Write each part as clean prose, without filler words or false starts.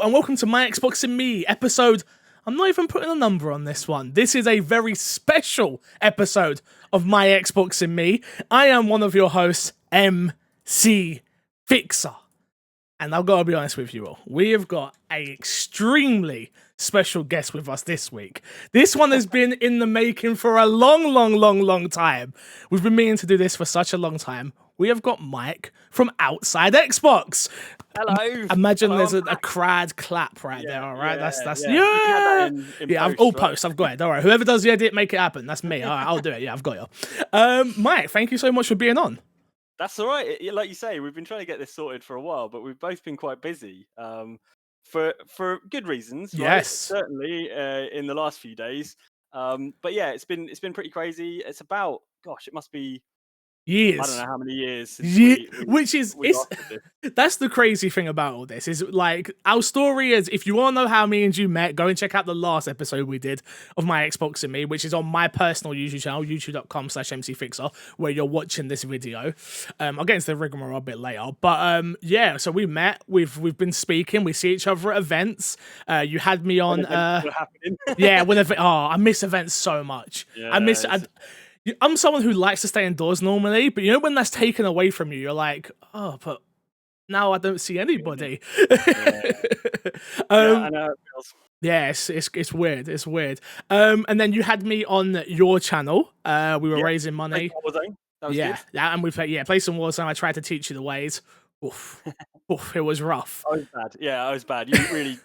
and welcome to My Xbox and Me episode. I'm not even putting a number on this one. This is a very special episode of My Xbox and Me. I am one of your hosts, MC Fixer. And I've got to be honest with you all, we have got an extremely special guest with us this week. This one has been in the making for a long time. We've been meaning to do this for such a long time. We have got Mike from OutsideXbox. Hello. Imagine Hello, there's a crowd clap right there, all right? That's yeah. I've all post. I've got it. Don't worry. Whoever does the edit, make it happen. That's me. All right, I'll do it. Yeah, I've got you. Mike, thank you so much for being on. That's all right. Like you say, we've been trying to get this sorted for a while, but we've both been quite busy. For good reasons. Right? Yes, certainly in the last few days. But yeah, it's been pretty crazy. It's about it must be years. I don't know how many years. Since which is that's the crazy thing about all this is like our story is, if you want to know how me and you met, go and check out the last episode we did of My Xbox and Me, which is on my personal YouTube channel, youtube.com/mcfixer, where you're watching this video. I'll get into the rigmarole a bit later, but yeah, so we met, we've been speaking, we see each other at events. You had me on yeah, I miss events so much. Yeah, I'm someone who likes to stay indoors normally, but you know when that's taken away from you, you're like, oh, but now I don't see anybody. I know it feels. Yes, it's weird. It's weird. And then you had me on your channel. We were raising money. That was good. Yeah, and we played some Warzone. I tried to teach you the ways. Oof, it was rough. I was bad. Yeah, I was bad. You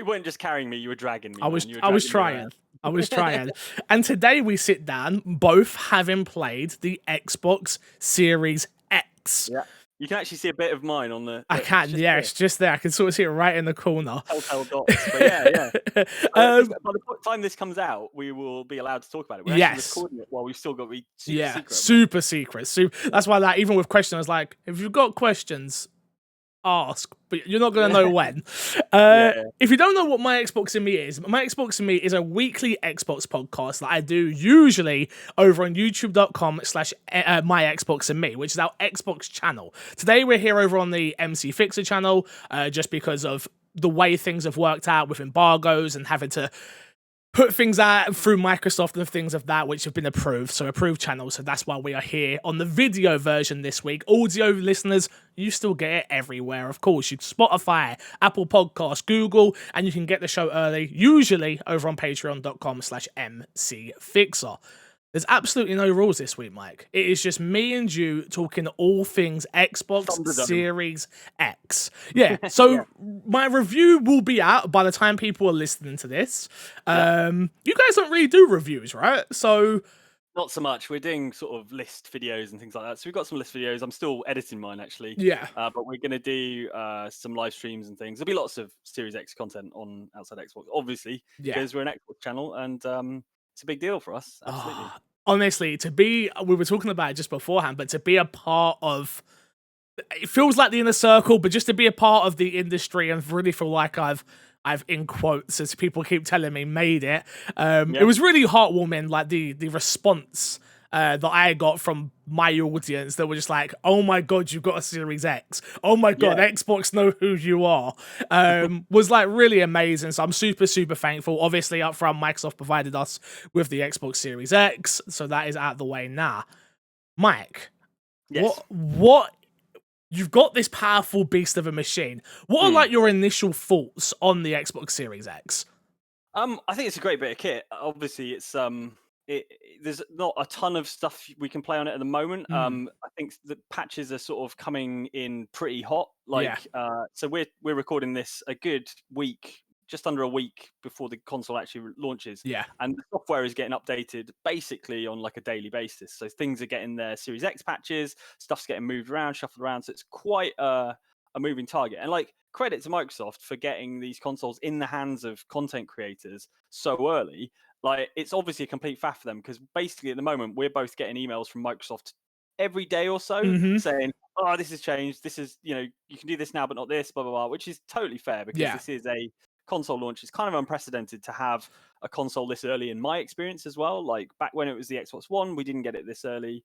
weren't just carrying me; you were dragging me. I was trying. I was trying. And today we sit down, both having played the Xbox Series X. Yeah. You can actually see a bit of mine on the... I can, yeah, it's just there. I can sort of see it right in the corner. Telltale dots, but yeah. By the time this comes out, we will be allowed to talk about it. We're actually recording it while we've still got super secret. That's why even with questions, I was like, if you've got questions, ask, but you're not going to know when. If you don't know what My Xbox and Me is, My Xbox and Me is a weekly Xbox podcast that I do usually over on youtube.com/My Xbox and Me, which is our Xbox channel. Today we're here over on the MC Fixer channel, just because of the way things have worked out with embargoes and having to put things out through Microsoft and things of that which have been approved, so approved channels. So that's why we are here on the video version this week. Audio listeners, you still get it everywhere, of course. You Spotify, Apple Podcasts, Google, and you can get the show early, usually over on patreon.com/mcfixer. There's absolutely no rules this week, Mike. It is just me and you talking all things Xbox Series X. Yeah, so my review will be out by the time people are listening to this. You guys don't really do reviews, right? So... Not so much. We're doing sort of list videos and things like that. So we've got some list videos. I'm still editing mine, actually. Yeah. But we're going to do some live streams and things. There'll be lots of Series X content on OutsideXbox, obviously, because we're an Xbox channel and... it's a big deal for us, absolutely. Honestly, we were talking about it just beforehand, but to be a part of, it feels like the inner circle, but just to be a part of the industry and really feel like I've in quotes, as people keep telling me, made it. It was really heartwarming, like the response that I got from my audience that were just like, oh my God, you've got a Series X. Oh my God, Xbox know who you are. Was like really amazing. So I'm super thankful. Obviously up front, Microsoft provided us with the Xbox Series X. So that is out of the way now. Mike, what you've got this powerful beast of a machine. What are like your initial thoughts on the Xbox Series X? I think it's a great bit of kit. Obviously it's there's not a ton of stuff we can play on it at the moment. I think the patches are sort of coming in pretty hot. So we're recording this a good week, just under a week before the console actually launches. Yeah, and the software is getting updated basically on like a daily basis. So things are getting their Series X patches, stuff's getting moved around, shuffled around. So it's quite a moving target. And like credit to Microsoft for getting these consoles in the hands of content creators so early. Like, it's obviously a complete faff for them because basically at the moment we're both getting emails from Microsoft every day or so saying, oh, this has changed. This is, you can do this now, but not this, blah, blah, blah, which is totally fair because this is a console launch. It's kind of unprecedented to have a console this early in my experience as well. Like back when it was the Xbox One, we didn't get it this early.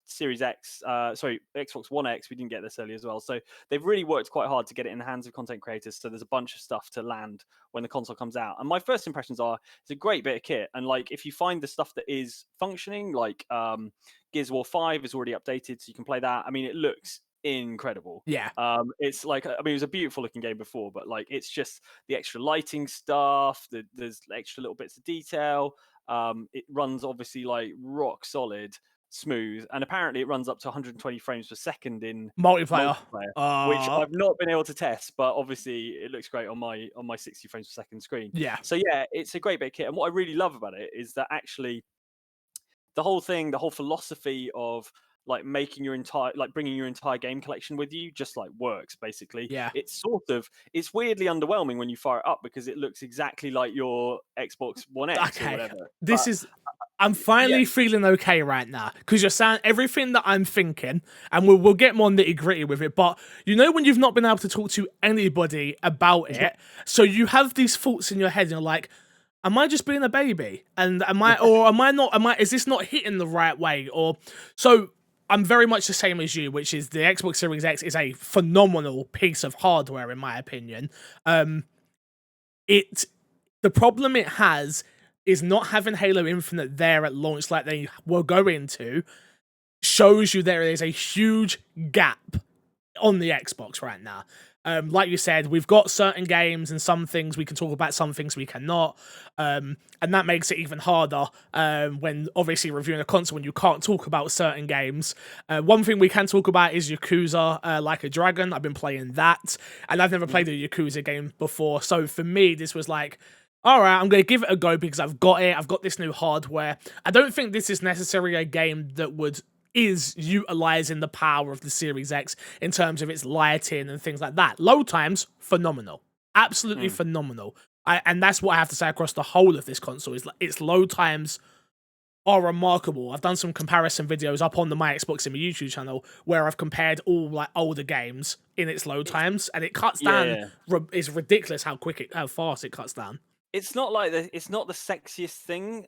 Series X, sorry, Xbox One X. We didn't get this early as well, so they've really worked quite hard to get it in the hands of content creators. So there's a bunch of stuff to land when the console comes out. And my first impressions are it's a great bit of kit. And like if you find the stuff that is functioning, like Gears of War 5 is already updated, so you can play that. I mean, it looks incredible. Yeah. It's like, I mean, it was a beautiful looking game before, but like it's just the extra lighting stuff, there's extra little bits of detail. It runs obviously like rock solid smooth, and apparently it runs up to 120 frames per second in Multiplayer. which I've not been able to test, but obviously it looks great on my 60 frames per second screen. Yeah. So yeah, it's a great bit of kit, and what I really love about it is that actually the whole philosophy of like making your entire, like bringing your entire game collection with you just like works basically. Yeah. It's weirdly underwhelming when you fire it up because it looks exactly like your Xbox One X or whatever. I'm finally feeling okay right now because you're saying everything that I'm thinking, and we'll get more nitty gritty with it. But you know when you've not been able to talk to anybody about it, so you have these thoughts in your head, and you're like, am I just being a baby? And am I not? Is this not hitting the right way? Or so I'm very much the same as you, which is the Xbox Series X is a phenomenal piece of hardware in my opinion. The problem it has is not having Halo Infinite there at launch like they were going to, shows you there is a huge gap on the Xbox right now. Like you said, we've got certain games and some things we can talk about, some things we cannot. And that makes it even harder when obviously reviewing a console when you can't talk about certain games. One thing we can talk about is Yakuza Like a Dragon. I've been playing that, and I've never played a Yakuza game before. So for me, this was like, all right, I'm going to give it a go because I've got it. I've got this new hardware. I don't think this is necessarily a game that is utilizing the power of the Series X in terms of its lighting and things like that. Load times, phenomenal. Absolutely phenomenal. And that's what I have to say across the whole of this console, is like, its load times are remarkable. I've done some comparison videos up on the My Xbox in my YouTube channel where I've compared all like older games in its load times, and it cuts down. It's ridiculous how fast it cuts down. It's not like it's not the sexiest thing,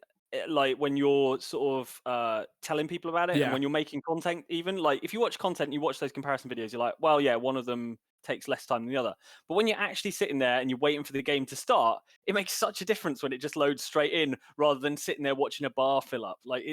like when you're sort of telling people about it and when you're making content. Even like if you watch content, you watch those comparison videos, you're like, well, yeah, one of them takes less time than the other. But when you're actually sitting there and you're waiting for the game to start, it makes such a difference when it just loads straight in rather than sitting there watching a bar fill up. Like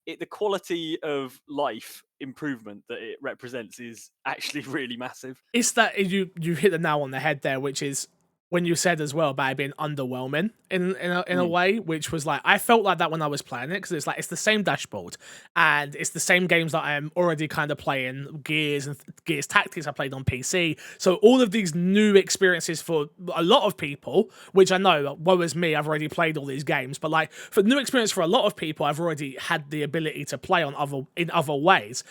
the quality of life improvement that it represents is actually really massive. It's that you hit the nail on the head there, which is when you said as well about it being underwhelming in a way, which was like, I felt like that when I was playing it, because it's like, it's the same dashboard and it's the same games that I'm already kind of playing, Gears and Gears Tactics I played on PC. So all of these new experiences for a lot of people, which I know, woe is me, I've already played all these games, but like for new experience for a lot of people, I've already had the ability to play on other ways.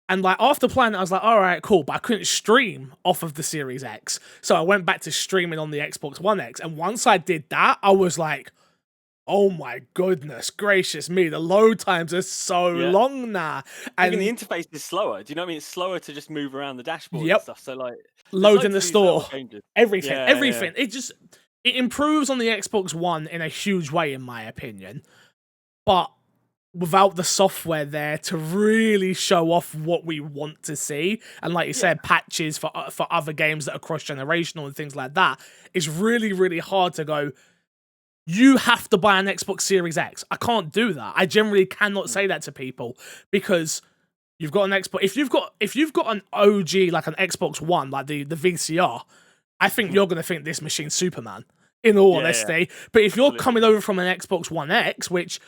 And like after playing it, I was like, all right, cool, but I couldn't stream off of the Series X. So I went back to streaming on the Xbox One X. And once I did that, I was like, oh my goodness gracious me, the load times are so long now. And even the interface is slower. Do you know what I mean? It's slower to just move around the dashboard and stuff. So like load in the store, everything. Yeah. It improves on the Xbox One in a huge way, in my opinion. But without the software there to really show off what we want to see, and like you said, patches for other games that are cross-generational and things like that, it's really, really hard to go, you have to buy an Xbox Series X. I can't do that. I generally cannot say that to people because you've got an Xbox. If you've got an OG, like an Xbox One, like the VCR, I think you're going to think this machine's Superman, in all honesty. But if you're coming over from an Xbox One X, which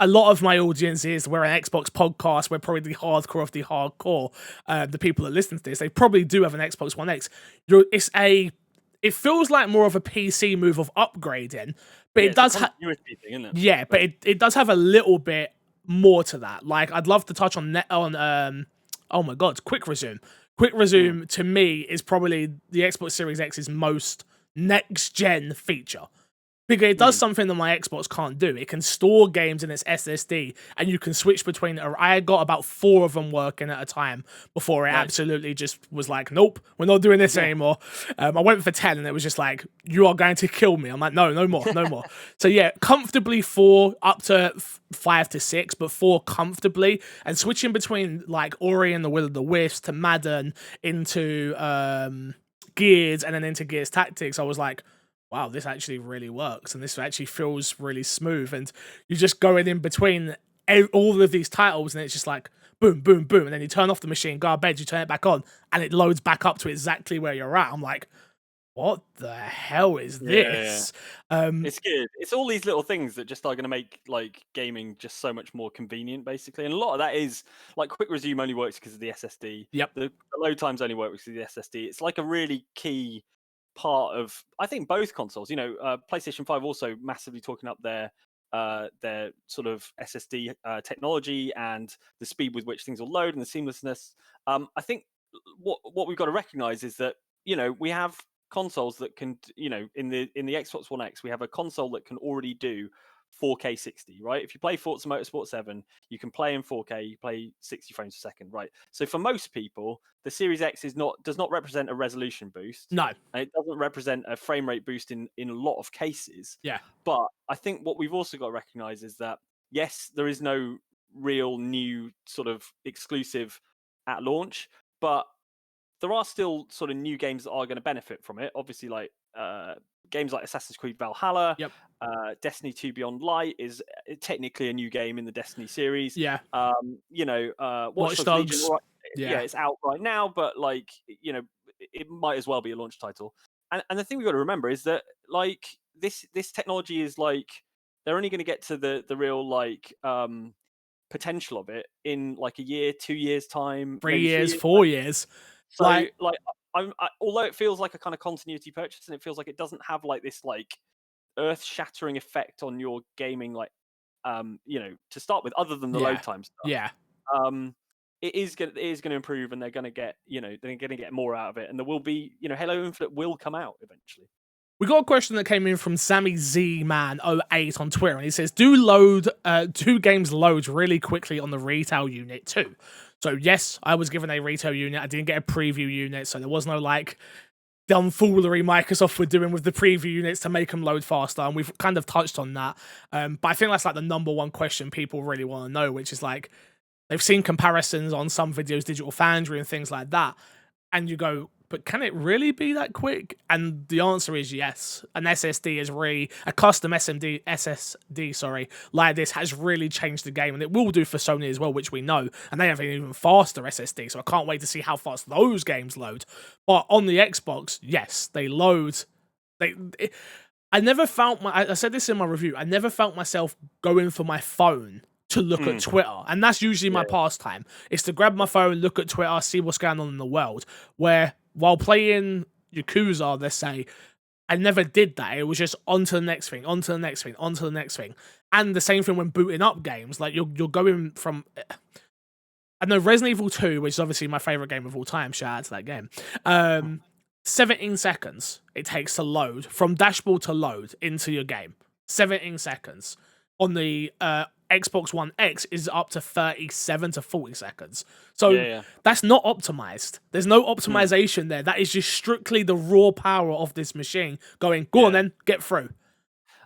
a lot of my audience is, we're an Xbox podcast, we're probably the hardcore of the hardcore. The people that listen to this, they probably do have an Xbox One X. It feels like more of a PC move of upgrading, but it does have, but it does have a little bit more to that. Like, I'd love to touch on oh my god, Quick Resume. Quick Resume to me is probably the Xbox Series X's most next gen feature. Because it does something that my Xbox can't do. It can store games in its SSD, and you can switch between. I got about 4 of them working at a time before it Nice. absolutely just was like, nope, we're not doing this anymore. I went for 10, and it was just like, you are going to kill me. I'm like, no, no more, no more. So yeah, comfortably 4, up to 5 to 6, but 4 comfortably, and switching between like Ori and the Will of the Wisps to Madden into Gears and then into Gears Tactics, I was like, wow, this actually really works, and this actually feels really smooth, and you're just going in between all of these titles, and it's just like boom, boom, boom, and then you turn off the machine, go to bed, you turn it back on, and it loads back up to exactly where you're at. I'm like, what the hell is this? It's good. It's all these little things that just are going to make like gaming just so much more convenient, basically. And a lot of that is like quick resume only works because of the SSD. Yep. The load times only work because of the SSD. It's like a really key part of, I think, both consoles. PlayStation 5 also massively talking up their sort of SSD technology and the speed with which things will load and the seamlessness. I think what we've got to recognize is that we have consoles that can, in the Xbox One X, we have a console that can already do 4K 60, right? If you play Forza Motorsport 7, you can play in 4K, you play 60 frames per second, right? So for most people, the Series X does not represent a resolution boost. No. And it doesn't represent a frame rate boost in a lot of cases. Yeah. But I think what we've also got to recognize is that, yes, there is no real new sort of exclusive at launch, but there are still sort of new games that are going to benefit from it. Obviously, like games like Assassin's Creed Valhalla, Yep. Destiny 2 Beyond Light is technically a new game in the Destiny series. Yeah. Watch Dogs Legion, yeah, it's out right now, but like it might as well be a launch title. And the thing we've got to remember is that like this technology is like they're only going to get to the real like potential of it in like a year, 2 years time, 3 maybe years, 3 years 4 time. years. So like although it feels like a kind of continuity purchase, and it feels like it doesn't have like this like earth-shattering effect on your gaming, like to start with, other than the load time stuff. Yeah. It is going to improve, and they're going to get they're going to get more out of it, and there will be Halo Infinite will come out eventually. We got a question that came in from Sammy Z Man 08 on Twitter, and he says, do games load really quickly on the retail unit too? So yes, I was given a retail unit. I didn't get a preview unit, so there was no like dumb foolery Microsoft were doing with the preview units to make them load faster, and we've kind of touched on that. But I think that's like the number one question people really want to know, which is like, they've seen comparisons on some videos, Digital Foundry and things like that, and you go, but can it really be that quick? And the answer is yes. An SSD is really a custom SSD, like this has really changed the game, and it will do for Sony as well, which we know. And they have an even faster SSD, so I can't wait to see how fast those games load. But on the Xbox, yes, they load. I never felt I said this in my review. I never felt myself going for my phone to look at Twitter, and that's usually my pastime. It's to grab my phone, look at Twitter, see what's going on in the world. Where while playing Yakuza, let's say, I never did that. It was just on to the next thing, on to the next thing, on to the next thing. And the same thing when booting up games. Like you're going from, I know Resident Evil 2, which is obviously my favorite game of all time. Shout out to that game. 17 seconds it takes to load from dashboard to load into your game. 17 seconds. On the Xbox One X is up to 37 to 40 seconds. So that's not optimized. There's no optimization there. That is just strictly the raw power of this machine going, go on then, get through.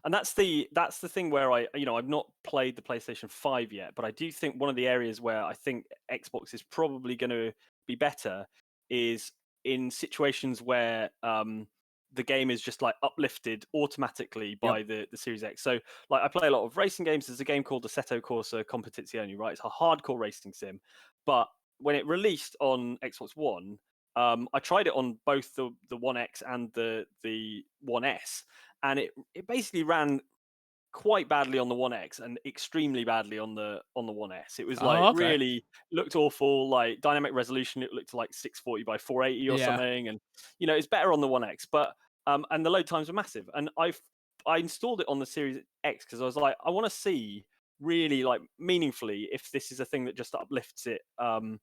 And that's the thing where I've not played the PlayStation 5 yet, but I do think one of the areas where I think Xbox is probably going to be better is in situations where the game is just like uplifted automatically by the Series X. So like I play a lot of racing games. There's a game called Assetto Corsa Competizione, right? It's a hardcore racing sim. But when it released on Xbox One, I tried it on both the One X and the One S, and it basically ran quite badly on the One X and extremely badly on the One S. It was like really looked awful. Like dynamic resolution, it looked like 640 by 480 or something, and it's better on the One X. But and the load times were massive. And I installed it on the Series X because I was like, I want to see really like meaningfully if this is a thing that just uplifts it. An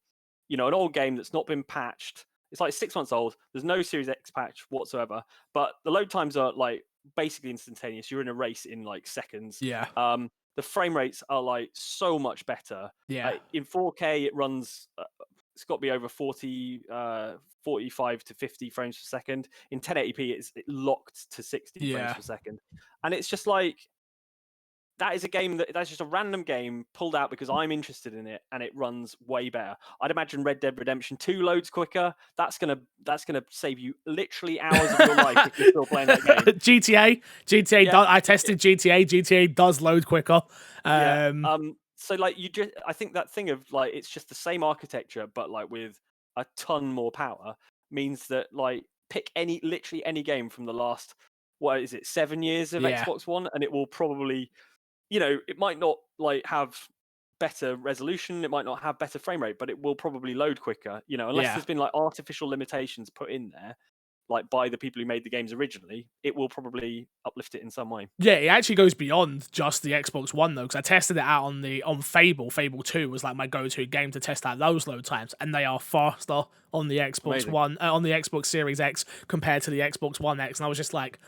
old game that's not been patched. It's like 6 months old. There's no Series X patch whatsoever, but the load times are like basically instantaneous. You're in a race in like seconds. Yeah. The frame rates are like so much better. Yeah. In 4K, it runs. It's got to be over 45 to 50 frames per second. In 1080p, it's locked to 60 frames per second, and it's just like that is a game that's just a random game pulled out because I'm interested in it, and it runs way better. I'd imagine Red Dead Redemption 2 loads quicker. That's gonna save you literally hours of your life if you're still playing that game. GTA. Yeah. I tested GTA. GTA does load quicker. So like I think that thing of like it's just the same architecture, but like with a ton more power means that like pick literally any game from the last 7 years of Xbox One, and it will probably. It might not like have better resolution, it might not have better frame rate, but it will probably load quicker, unless there's been like artificial limitations put in there, like by the people who made the games originally, it will probably uplift it in some way. Yeah, it actually goes beyond just the Xbox One though, because I tested it out on Fable. Fable 2 was like my go-to game to test out those load times, and they are faster on the Xbox One, on the Xbox Series X compared to the Xbox One X, and I was just like,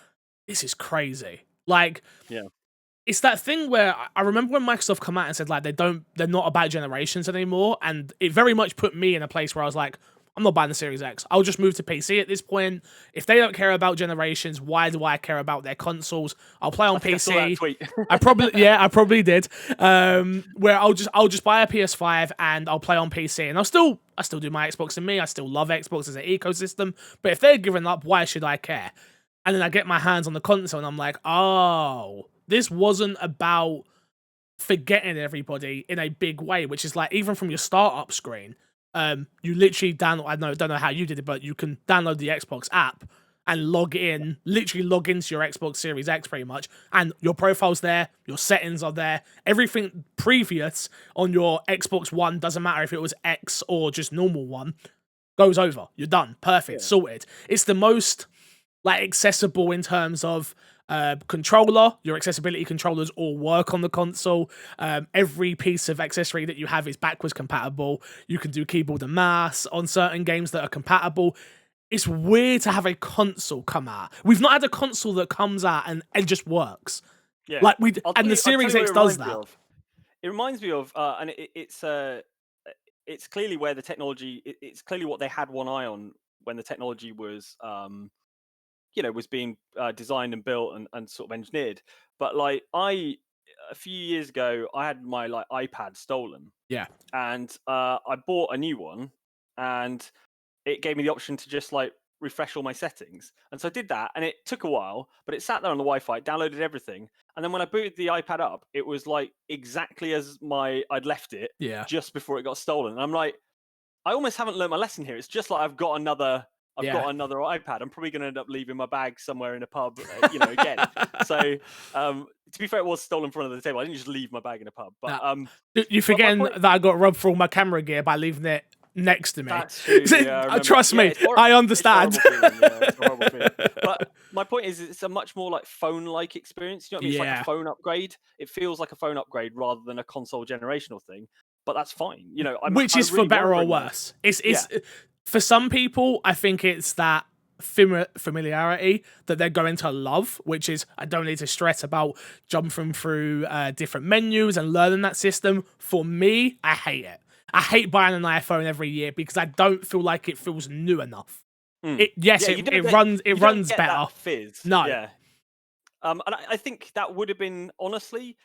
this is crazy. Like, it's that thing where I remember when Microsoft come out and said like they're not about generations anymore, and it very much put me in a place where I was like, I'm not buying the Series X. I'll just move to PC at this point. If they don't care about generations, why do I care about their consoles? I'll play on PC. I saw that tweet. I probably did. Where I'll just buy a PS5 and I'll play on PC, and I still do my Xbox and me. I still love Xbox as an ecosystem. But if they're giving up, why should I care? And then I get my hands on the console and I'm like, oh, this wasn't about forgetting everybody in a big way, which is like even from your startup screen. You literally download, I don't know how you did it, but you can download the Xbox app and literally log into your Xbox Series X pretty much, and your profile's there, your settings are there, everything previous on your Xbox One, doesn't matter if it was X or just normal one, goes over. You're done. Perfect. Sorted. It's the most like accessible in terms of controller. Your accessibility controllers all work on the console. Every piece of accessory that you have is backwards compatible. You can do keyboard and mouse on certain games that are compatible. It's weird to have a console come out. We've not had a console that comes out and just works. Yeah, like the Series X does that. It reminds me of, and it's clearly where the technology. It's clearly what they had one eye on when the technology was. Was being designed and built and sort of engineered. But like a few years ago, I had my like iPad stolen. Yeah. And I bought a new one, and it gave me the option to just like refresh all my settings. And so I did that, and it took a while, but it sat there on the Wi-Fi, downloaded everything. And then when I booted the iPad up, it was like exactly as I'd left it just before it got stolen. And I'm like, I almost haven't learned my lesson here. It's just like I've got another iPad. I'm probably going to end up leaving my bag somewhere in a pub, again. So, to be fair, it was stolen from under the table. I didn't just leave my bag in a pub. But you're forgetting that I got robbed for all my camera gear by leaving it next to me. That's true. Yeah, trust me, I understand. It's a horrible feeling. But my point is, it's a much more like phone-like experience. You know what I mean? It's like a phone upgrade. It feels like a phone upgrade rather than a console generational thing. But that's fine. Which is for better or worse. It's for some people, I think it's that familiarity that they're going to love, which is I don't need to stress about jumping through different menus and learning that system. For me, I hate it. I hate buying an iPhone every year because I don't feel like it feels new enough. It runs better. Fizz. No. Yeah. And I think that would have been, honestly,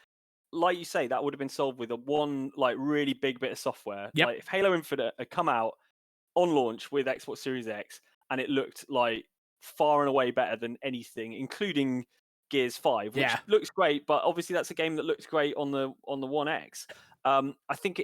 like you say, that would have been solved with one like really big bit of software. Yep. Like if Halo Infinite had come out on launch with Xbox Series X, and it looked like far and away better than anything, including Gears 5, which looks great, but obviously that's a game that looks great on the One X. I think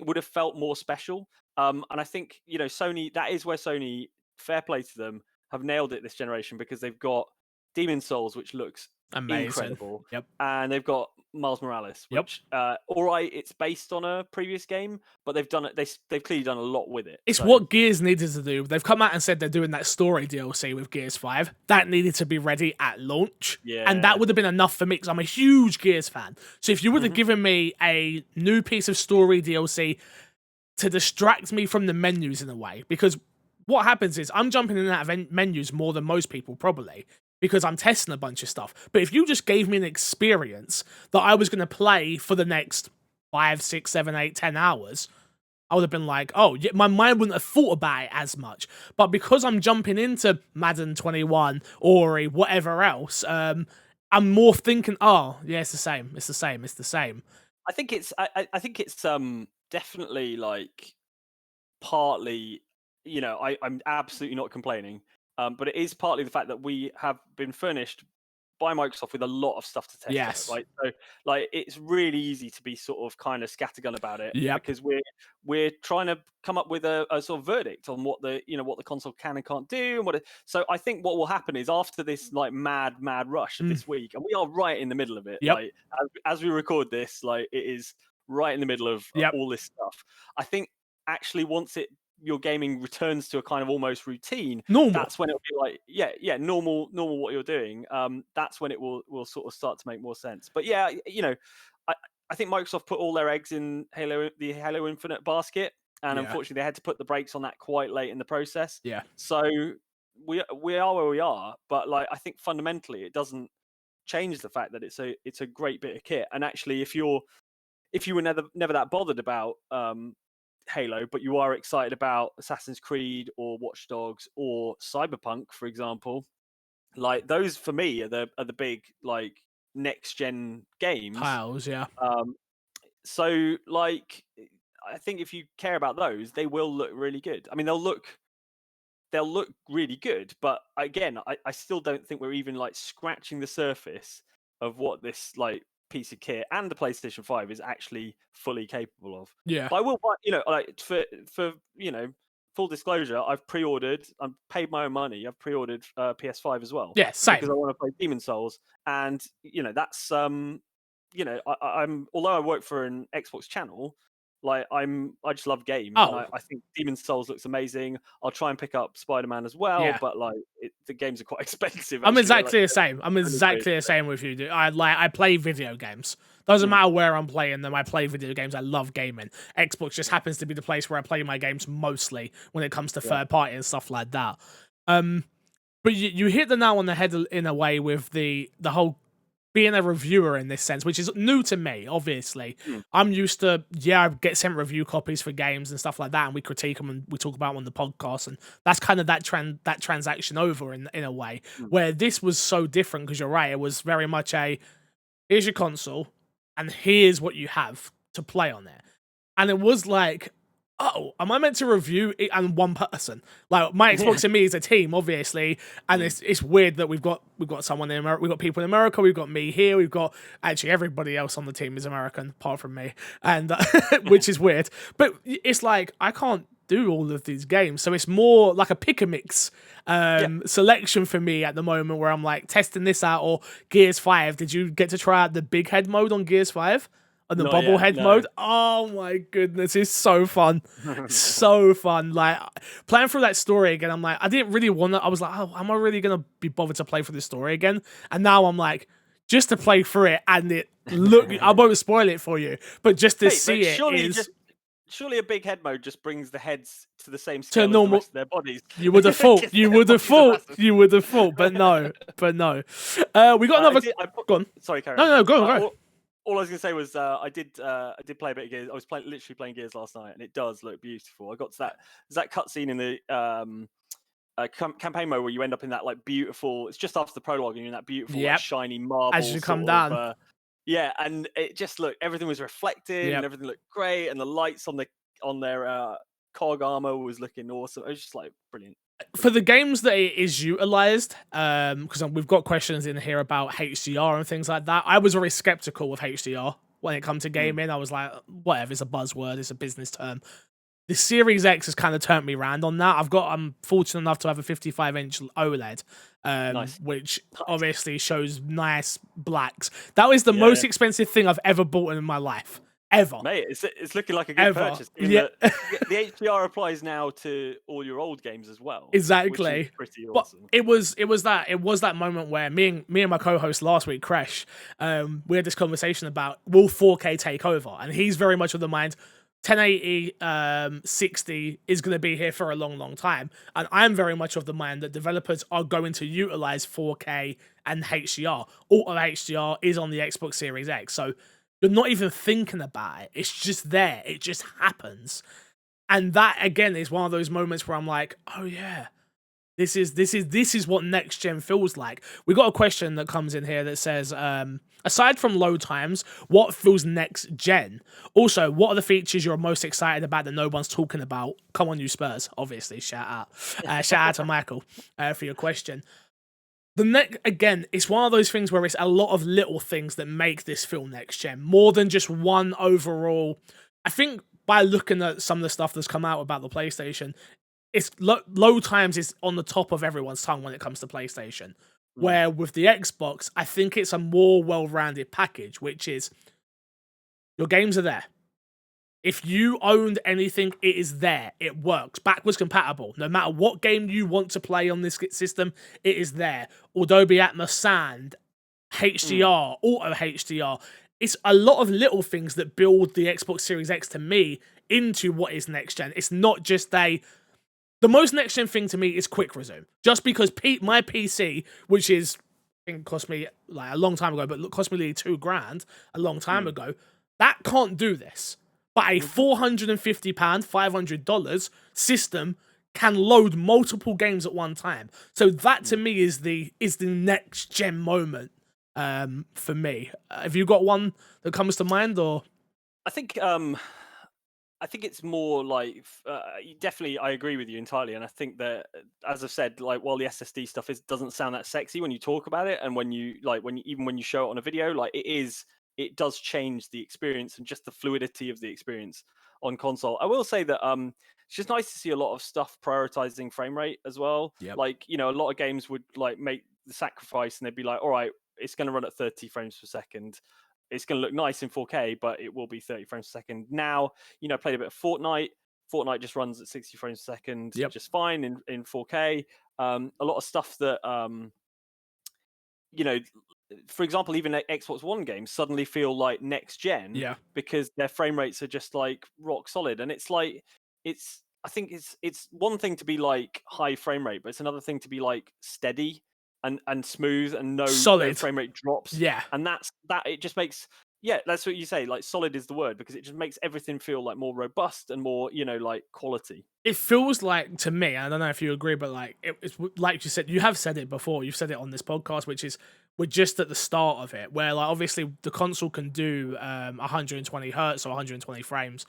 would have felt more special. And I think, Sony, that is where Sony, fair play to them, have nailed it this generation, because they've got Demon's Souls, which looks amazing, incredible. Yep. And they've got Miles Morales, which all right, it's based on a previous game, but they've done it. They've clearly done a lot with it. It's what Gears needed to do. They've come out and said they're doing that story DLC with Gears 5. That needed to be ready at launch, and that would have been enough for me because I'm a huge Gears fan. So if you would have given me a new piece of story DLC to distract me from the menus in a way, because what happens is I'm jumping in and out of menus more than most people probably. because I'm testing a bunch of stuff. But if you just gave me an experience that I was going to play for the next 5, 6, 7, 8, 10 hours, I would have been like, oh, yeah, my mind wouldn't have thought about it as much. But because I'm jumping into Madden 21, Ori, whatever else, I'm more thinking, oh, yeah, it's the same. It's the same. It's the same. I think it's definitely like partly, I'm absolutely not complaining, but it is partly the fact that we have been furnished by Microsoft with a lot of stuff to test. Yes. Right? So, like, it's really easy to be sort of kind of scattergun about it, Yep. because we're trying to come up with a sort of verdict on what the console can and can't do, and so I think what will happen is, after this like mad rush of this week, and we are right in the middle of it. Yep. Like, as we record this, like, it is right in the middle of all this stuff. I think actually, once your gaming returns to a kind of almost routine, normal, that's when it'll be like, normal what you're doing. That's when it will sort of start to make more sense. But yeah, I think Microsoft put all their eggs in the Halo Infinite basket, and unfortunately they had to put the brakes on that quite late in the process. Yeah. So we are where we are, but like, I think fundamentally it doesn't change the fact that it's a great bit of kit. And actually, if you were never that bothered about Halo, but you are excited about Assassin's Creed or Watch Dogs or Cyberpunk, for example, like, those for me are the big, like, next gen games. Piles, yeah. So, like, I think if you care about those, they will look really good. I mean, they'll look really good, but again, I still don't think we're even like scratching the surface of what this like piece of kit and the PlayStation 5 is actually fully capable of. Yeah. But I will buy, like, for full disclosure, I've paid my own money. I've pre-ordered PS5 as well. Yeah, same. Because I want to play Demon's Souls, and that's I'm although I work for an Xbox channel, like, I just love games, and I think Demon's Souls looks amazing. I'll try and pick up Spider-Man as well, but like, the games are quite expensive. I'm exactly the same. I'm exactly the same with you, dude. I play video games. Doesn't matter where I'm playing them. I play video games. I love gaming. Xbox just happens to be the place where I play my games mostly when it comes to third party and stuff like that. But you hit the nail on the head in a way with the whole being a reviewer in this sense, which is new to me, obviously. I'm used to, I get sent review copies for games and stuff like that, and we critique them and we talk about them on the podcast, and that's kind of that transaction over in a way, where this was so different, because you're right, it was very much here's your console, and here's what you have to play on it. And it was like, oh, am I meant to review it and one person? Like, my Xbox and me is a team, obviously, and it's weird that we've got someone in America, we've got people in America, we've got me here, we've got actually everybody else on the team is American apart from me, and which is weird. But it's like, I can't do all of these games, so it's more like a pick a mix selection for me at the moment, where I'm like testing this out. Or Gears 5, did you get to try out the big head mode on Gears 5? And the bobblehead mode, oh my goodness, it's so fun. So fun. Like, playing through that story again, I'm like, I didn't really want to, I was like, oh, am I really going to be bothered to play through this story again? And now I'm like, just to play through it, and it look, I won't spoil it for you, but just to see it is... Surely a big head mode just brings the heads to the same scale as the rest of their bodies. You would have thought. You would have thought. You would have thought. But no. We got another... Go on. Sorry, Karen. No, go on. All I was going to say was I did play a bit of Gears. I was literally playing Gears last night, and it does look beautiful. I got to that cutscene in the campaign mode where you end up in that like beautiful... It's just after the prologue, and you're in that beautiful like, shiny marble. As you come down. And it just looked... Everything was reflected, and everything looked great, and the lights on their cog armor was looking awesome. It was just like brilliant. For the games that it is utilized, because we've got questions in here about HDR and things like that, I was very skeptical of HDR when it comes to gaming. I was like, whatever, it's a buzzword, it's a business term. The Series X has kind of turned me around on that. I'm fortunate enough to have a 55-inch OLED, which obviously shows nice blacks. That was the most expensive thing I've ever bought in my life. Ever. Mate, it's looking like a good purchase. The HDR applies now to all your old games as well. Exactly. Which is pretty awesome. But it was that moment where me and my co-host last week, Crash, we had this conversation about, will 4K take over? And he's very much of the mind, 1080 60 is going to be here for a long time, and I'm very much of the mind that developers are going to utilize 4K and HDR. Auto HDR is on the Xbox Series X, so you're not even thinking about it. It's just there. It just happens. And that again is one of those moments where I'm like, oh yeah, this is what next gen feels like. We got a question that comes in here that says, aside from load times, what feels next gen? Also, what are the features you're most excited about that no one's talking about? Come on, you Spurs, obviously. Shout out to Michael for your question. The next, again, it's one of those things where it's a lot of little things that make this feel next gen, more than just one overall. I think by looking at some of the stuff that's come out about the PlayStation, it's low times is on the top of everyone's tongue when it comes to PlayStation. Where with the Xbox, I think it's a more well-rounded package, which is your games are there. If you owned anything, it is there. It works. Backwards compatible. No matter what game you want to play on this system, it is there. Dolby Atmos Sound, HDR, Auto HDR. It's a lot of little things that build the Xbox Series X to me into what is next gen. It's not just the most next gen thing to me is quick resume. Just because my PC, which is, I think cost me like a long time ago, but cost me nearly $2,000 a long time ago, that can't do this. But a £450, $500 system can load multiple games at one time. So that to me is the next gen moment for me. Have you got one that comes to mind, or? I think it's more like definitely I agree with you entirely, and I think that as I've said, like while the SSD stuff doesn't sound that sexy when you talk about it, and when you even when you show it on a video, like it does change the experience and just the fluidity of the experience on console. I will say that it's just nice to see a lot of stuff prioritizing frame rate as well. Yep. Like, a lot of games would like make the sacrifice and they'd be like, all right, it's going to run at 30 frames per second. It's going to look nice in 4K, but it will be 30 frames per second. Now, I played a bit of Fortnite. Fortnite just runs at 60 frames per second, just fine in 4K. A lot of stuff that, for example, even Xbox One games suddenly feel like next gen because their frame rates are just like rock solid. And it's like, I think it's one thing to be like high frame rate, but it's another thing to be like steady and smooth and no frame rate drops. Yeah. And it just makes, that's what you say. Like solid is the word because it just makes everything feel like more robust and more, like quality. It feels like to me, I don't know if you agree, but like it's like you said, you have said it before. You've said it on this podcast, which is we're just at the start of it, where like obviously the console can do 120 hertz or 120 frames.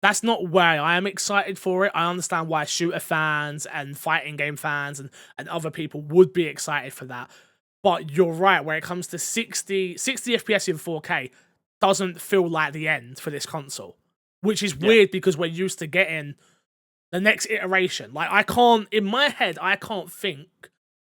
That's not why I am excited for it. I understand why shooter fans and fighting game fans and other people would be excited for that. But you're right, where it comes to 60 FPS in 4K doesn't feel like the end for this console. Which is weird because we're used to getting the next iteration. Like in my head, I can't think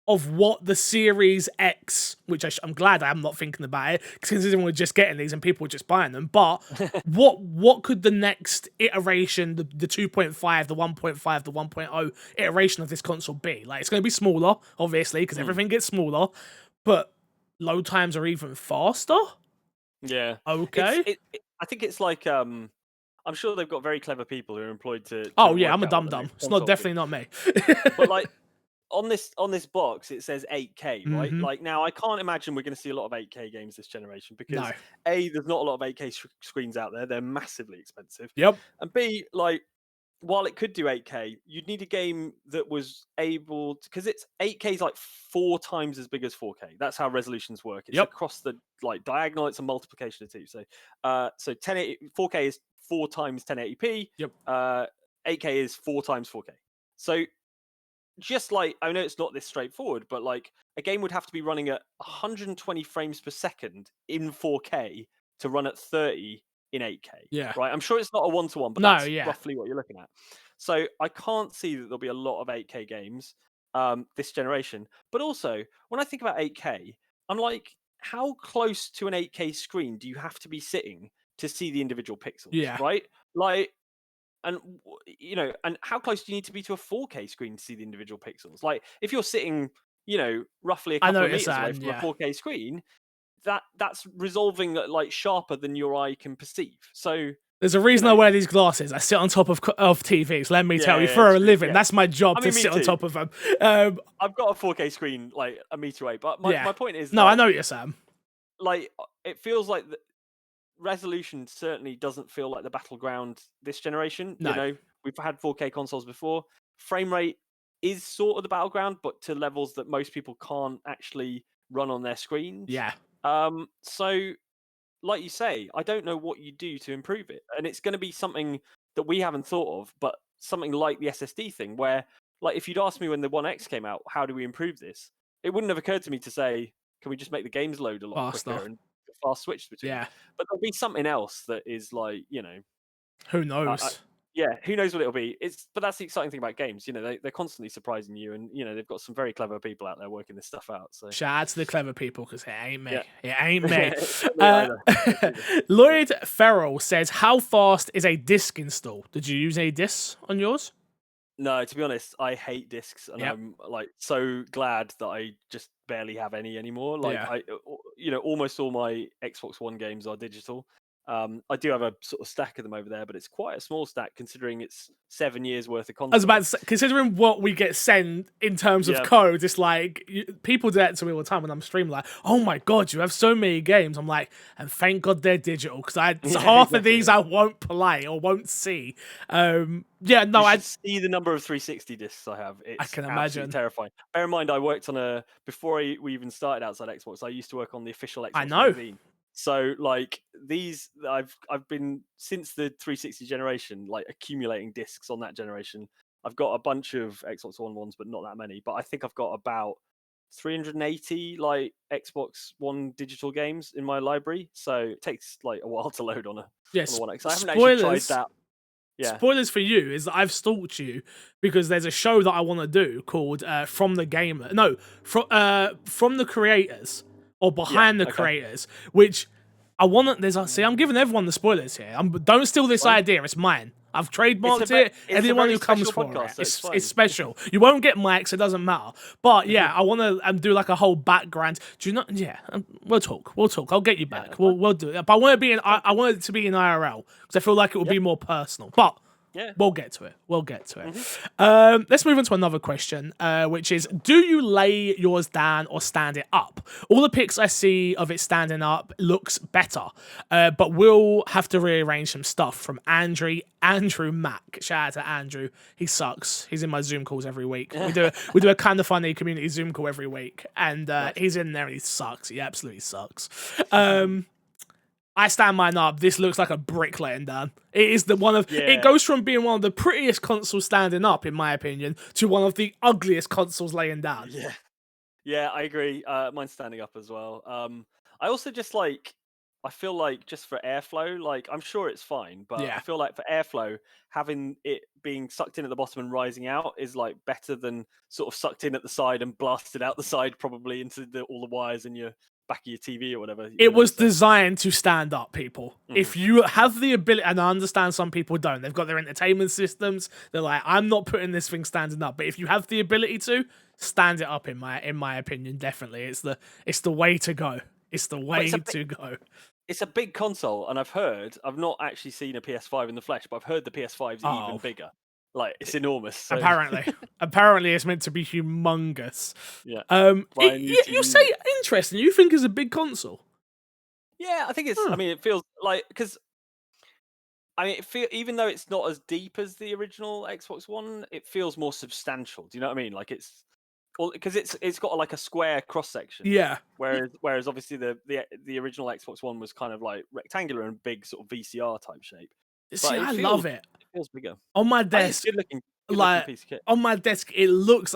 of what the Series X, which I'm glad I'm not thinking about it, considering we're just getting these and people are just buying them. But what could the next iteration, the 2.5, the 1.5, the 1.0 iteration of this console be? Like it's going to be smaller, obviously, because everything gets smaller, but load times are even faster. Yeah. Okay. I think it's like I'm sure they've got very clever people who are employed to I'm a dum-dum. It's definitely not me. But like on this box, it says 8K, right? Mm-hmm. Like now, I can't imagine we're going to see a lot of 8K games this generation because no. there's not a lot of 8K screens out there. They're massively expensive. Yep. And B, like while it could do 8K, you'd need a game that was able to, because it's 8K is like 4 times as big as 4K. That's how resolutions work. It's across the like diagonal. It's a multiplication of 2. So 4K is 4 times 1080p. Yep. 8K is 4 times 4K. So just like, I know it's not this straightforward, but like a game would have to be running at 120 frames per second in 4K to run at 30 in 8K. Yeah. Right. I'm sure it's not a 1-to-1, but that's roughly what you're looking at. So I can't see that there'll be a lot of 8K games this generation. But also, when I think about 8K, I'm like, how close to an 8K screen do you have to be sitting to see the individual pixels? Yeah. Right. Like, and and how close do you need to be to a 4K screen to see the individual pixels? Like if you're sitting, roughly a couple of meters away from a 4K screen, that's resolving like sharper than your eye can perceive. So There's a reason I wear these glasses. I sit on top of TVs. Let me tell you, for a living, that's my job to sit on top of them. I've got a 4K screen like a meter away, but my point is, no, I know you're Sam. Like, it feels like the resolution certainly doesn't feel like the battleground this generation. No. You know, we've had 4K consoles before. Frame rate is sort of the battleground, but to levels that most people can't actually run on their screens. Yeah. So, like you say, I don't know what you do to improve it, and it's going to be something that we haven't thought of, but something like the SSD thing, where, like, if you'd asked me when the One X came out, how do we improve this? It wouldn't have occurred to me to say, can we just make the games load a lot quicker and fast switch between them? But there'll be something else that is like, you know, who knows? Who knows what it'll be? But that's the exciting thing about games. You know, they're constantly surprising you, and you know they've got some very clever people out there working this stuff out. So shout out to the clever people, because it ain't me. It ain't me. Lloyd Farrell says, "How fast is a disc install? Did you use any discs on yours?" No, to be honest, I hate discs, and I'm like so glad that I just barely have any anymore. Like you know, almost all my Xbox One games are digital. I do have a sort of stack of them over there, but it's quite a small stack considering it's 7 years worth of content. I was about to say, considering what we get sent in terms of code, it's like people do that to me all the time when I'm streaming. Like, oh my god, you have so many games. I'm like, and thank God they're digital, because half of these I won't play or won't see. I see the number of 360 discs I have. It's I can imagine. Terrifying. Bear in mind, I worked on before we even started Outside Xbox. I used to work on the official Xbox magazine. So like these, I've been since the 360 generation, like accumulating discs on that generation. I've got a bunch of Xbox One ones, but not that many. But I think I've got about 380 like Xbox One digital games in my library. So it takes like a while to load on a One X. I haven't actually tried that. Yeah. Spoilers for you is that I've stalked you because there's a show that I want to do called From the Gamer. No, from the creators. Or behind the creators, which I want to. See, I'm giving everyone the spoilers here. Don't steal this idea. It's mine. I've trademarked it. Anyone who comes for it, it's special. You won't get mics. It doesn't matter. But yeah, I want to do like a whole background. Do you know? Yeah, we'll talk. I'll get you back. We'll do it. But I want it to be in IRL because I feel like it will be more personal. But we'll get to it. Let's move on to another question, which is, do you lay yours down or stand it up? All the pics I see of it standing up looks better, but we'll have to rearrange some stuff. From Andrew Mack. Shout out to Andrew. He sucks. He's in my Zoom calls every week. We do a kind of funny community Zoom call every week, and he's in there and he sucks. He absolutely sucks. I stand mine up. This looks like a brick laying down. It is it goes from being one of the prettiest consoles standing up, in my opinion, to one of the ugliest consoles laying down. Yeah, I agree. Mine's standing up as well. I also just like, I feel like just for airflow, like I'm sure it's fine, but I feel like for airflow, having it being sucked in at the bottom and rising out is like better than sort of sucked in at the side and blasted out the side, probably into all the wires in your back of your TV or whatever. It was designed to stand up, people. If you have the ability, and I understand some people don't, they've got their entertainment systems. They're like, I'm not putting this thing standing up. But if you have the ability to, stand it up. In my opinion, definitely, it's the way to go. It's the way to go. It's a big console, and I've not actually seen a PS5 in the flesh, but I've heard the PS5 is even bigger. Like, it's enormous. So. Apparently, it's meant to be humongous. Yeah. You say interesting. You think it's a big console? Yeah, I think it's. I mean, it feels like because. I mean, even though it's not as deep as the original Xbox One, it feels more substantial. Do you know what I mean? Like because it's got like a square cross section. Yeah. Whereas obviously the original Xbox One was kind of like rectangular and big sort of VCR type shape. See, I love it. It feels bigger. On my desk, good looking piece of kit. On my desk, it looks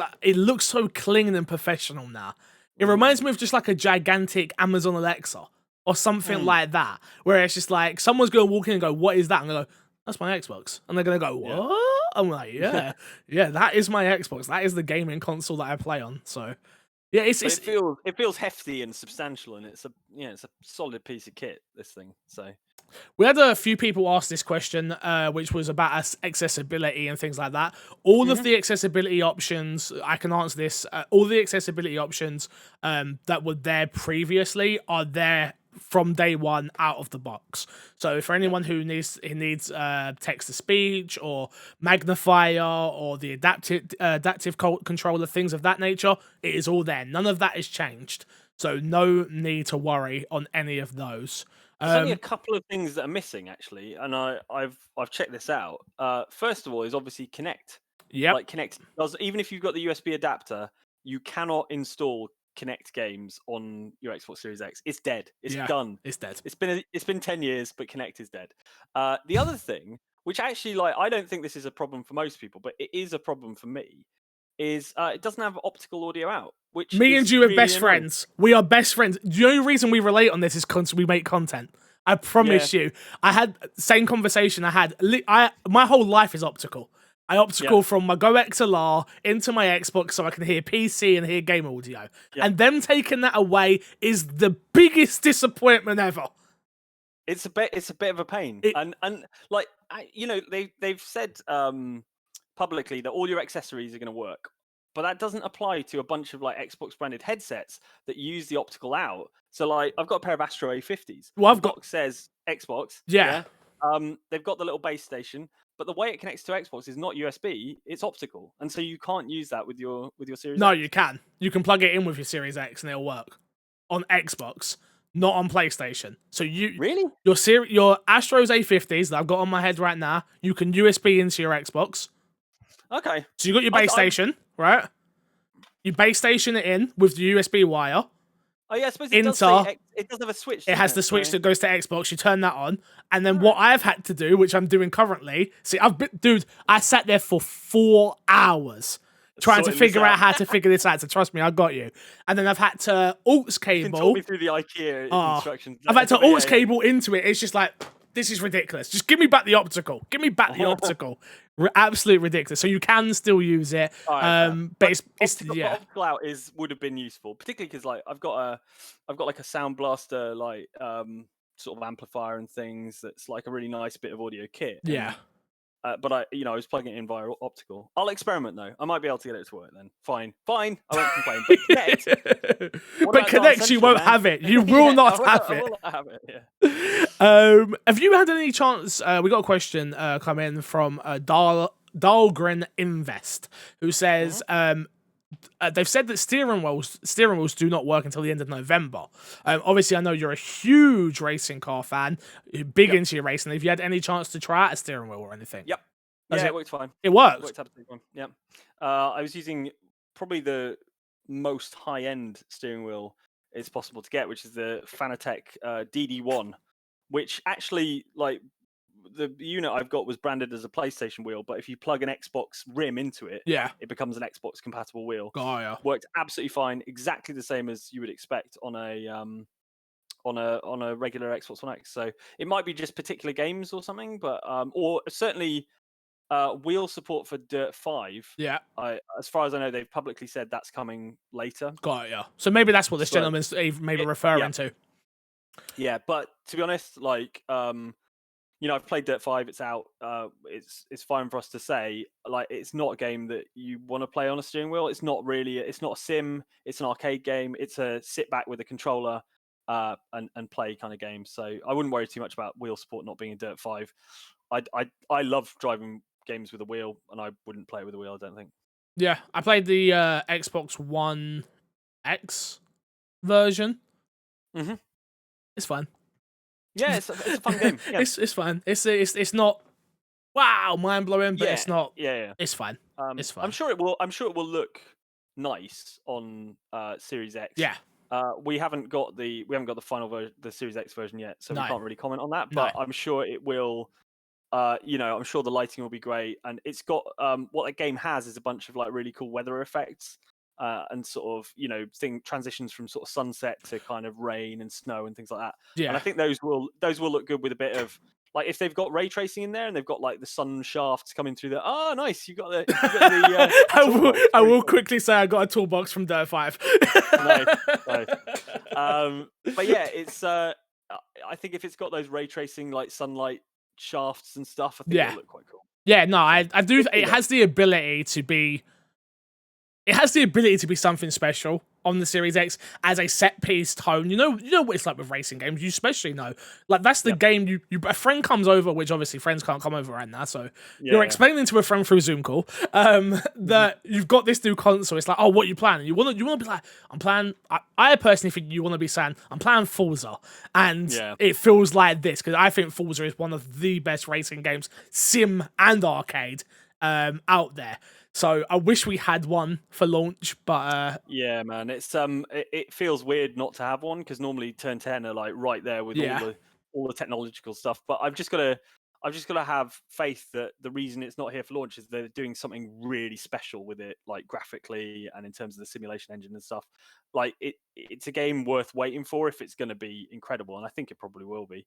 so clean and professional now. It reminds me of just like a gigantic Amazon Alexa or something like that, where it's just like someone's going to walk in and go, "What is that?" And I go, "That's my Xbox," and they're going to go, "What?" I'm like, "Yeah, that is my Xbox. That is the gaming console that I play on." So. Yeah, it feels hefty and substantial, and it's a solid piece of kit. This thing, so we had a few people ask this question, which was about accessibility and things like that. All of the accessibility options, I can answer this. All the accessibility options that were there previously are there from day one out of the box. So for anyone who needs text to speech or magnifier or the adaptive controller, things of that nature, it is all there. None of that is changed. So no need to worry on any of those. There's only a couple of things that are missing actually, and I've checked this out. First of all, is obviously Kinect. Yeah. Like Kinect does, even if you've got the USB adapter, you cannot install Kinect games on your Xbox Series X. It's dead. It's done. It's dead. It's been 10 years, but Kinect is dead. The other thing, which actually, like, I don't think this is a problem for most people, but it is a problem for me, is it doesn't have optical audio out. Which me and you really are best friends. We are best friends. The only reason we relate on this is because we make content. I promise you. I had same conversation. My whole life is optical. I optical from my Go XLR into my Xbox so I can hear PC and hear game audio. And them taking that away is the biggest disappointment ever. It's a bit of a pain. And like, you know, they've said publicly that all your accessories are going to work. But that doesn't apply to a bunch of like Xbox branded headsets that use the optical out. So like, I've got a pair of Astro A50s. Well, the box says Xbox. Yeah. They've got the little base station, but the way it connects to Xbox is not USB; it's optical, and so you can't use that with your Series. No, X. you can. You can plug it in with your Series X and it'll work on Xbox, not on PlayStation. So really your Astros A50s that I've got on my head right now, you can USB into your Xbox. Okay. So you got your base station, right? You base station it in with the USB wire. Oh yeah, I suppose it does have a switch. It has the switch that goes to Xbox. You turn that on, and then what I've had to do, which I'm doing currently, I sat there for 4 hours trying to figure out how to figure this out. So trust me, I got you. And then I've had to AUX cable. You can talk me through the IKEA instructions. I've had to AUX cable into it. It's just like, this is ridiculous. Just give me back the optical. Give me back the optical. Absolutely ridiculous. So you can still use it, but optical out would have been useful, particularly because like I've got like a Sound Blaster like sort of amplifier and things. That's like a really nice bit of audio kit. Yeah. But I was plugging it in via optical. I'll experiment though. I might be able to get it to work then. Fine. I won't complain. But Kinect, but Kinect, you won't have it. You will not have it. I will not have it. Yeah. Have you had any chance? We got a question come in from Dahlgren Invest, who says they've said that steering wheels do not work until the end of November. Obviously, I know you're a huge racing car fan, big into your racing. Have you had any chance to try out a steering wheel or anything? Yep. Yeah, it worked fine. It worked. It worked absolutely fine. Yeah. I was using probably the most high-end steering wheel it's possible to get, which is the Fanatec DD1, which actually, like, the unit I've got was branded as a PlayStation wheel, but if you plug an Xbox rim into it, it becomes an Xbox compatible wheel. Oh yeah, worked absolutely fine, exactly the same as you would expect on a regular Xbox One X. So it might be just particular games or something, but or certainly wheel support for Dirt 5. Yeah, as far as I know, they've publicly said that's coming later. Got it, yeah. So maybe that's what this gentleman's maybe referring to. Yeah, but to be honest, like I've played Dirt 5. It's out. It's fine for us to say. Like, it's not a game that you want to play on a steering wheel. It's not really. It's not a sim. It's an arcade game. It's a sit back with a controller and play kind of game. So I wouldn't worry too much about wheel support not being in Dirt 5. I love driving games with a wheel, and I wouldn't play it with a wheel, I don't think. Yeah, I played the Xbox One X version. Mm-hmm. It's fun. Yeah, it's a fun game. Yeah. It's fun. It's not wow mind blowing, but it's not. Yeah. It's fine. It's fun. I'm sure it will look nice on Series X. Yeah. We haven't got the final version, the Series X version yet, so we can't really comment on that. But I'm sure it will. I'm sure the lighting will be great, and it's got what that game has is a bunch of like really cool weather effects. And sort of transitions from sort of sunset to kind of rain and snow and things like that. Yeah. And I think those will look good with a bit of like if they've got ray tracing in there and they've got like the sun shafts coming through the nice. You got the I will quickly say I got a toolbox from Dirt 5. Nice. But yeah, it's I think if it's got those ray tracing like sunlight shafts and stuff, I think it'll look quite cool. Yeah, no, I do. It has the ability to be. It has the ability to be something special. on the Series X as a set piece tone. You know what it's like with racing games. You especially know, like that's the game you a friend comes over, which obviously friends can't come over right now. So you're explaining to a friend through Zoom call that you've got this new console. It's like, oh, what you planning? You want to be like, I'm planning. I personally think you want to be saying, I'm playing Forza, and it feels like this because I think Forza is one of the best racing games, sim and arcade, out there. So I wish we had one for launch, but yeah, man, it's it feels weird not to have one because normally Turn 10 are like right there with all the technological stuff. But I've just got to have faith that the reason it's not here for launch is they're doing something really special with it, like graphically and in terms of the simulation engine and stuff. Like it's a game worth waiting for if it's going to be incredible, and I think it probably will be.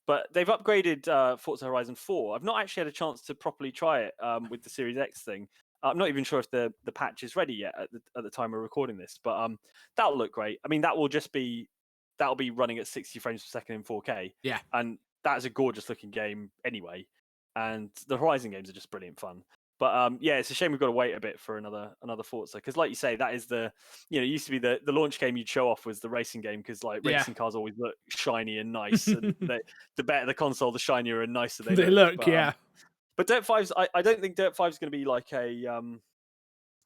But they've upgraded Forza Horizon 4. I've not actually had a chance to properly try it with the Series X thing. I'm not even sure if the patch is ready yet at the time we're recording this, but that'll look great. I mean, that'll be running at 60 frames per second in 4K. Yeah, and that's a gorgeous looking game anyway. And the Horizon games are just brilliant fun. But it's a shame we've got to wait a bit for another Forza because, like you say, that is it used to be the launch game you'd show off was the racing game because like racing cars always look shiny and nice, and the better the console, the shinier and nicer they look. But Dirt 5's, I don't think Dirt 5's going to be like a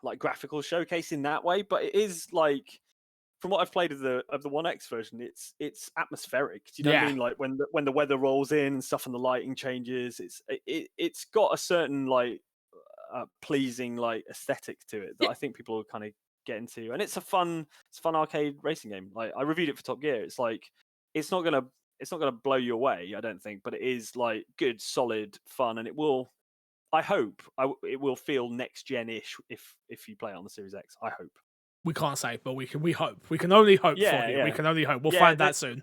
like graphical showcase in that way, but it is like from what I've played of the One X version, it's atmospheric. Do you know what I mean? Like when the weather rolls in and stuff and the lighting changes, it's got a certain like pleasing like aesthetic to it that I think people will kind of get into, and it's a fun arcade racing game. Like I reviewed it for Top Gear. It's like it's not gonna blow you away, I don't think, but it is like good, solid fun, and it will. I hope it will feel next gen-ish if you play it on the Series X. I hope. We can't say, but we hope. We can only hope for you. We can only hope. We'll find that soon.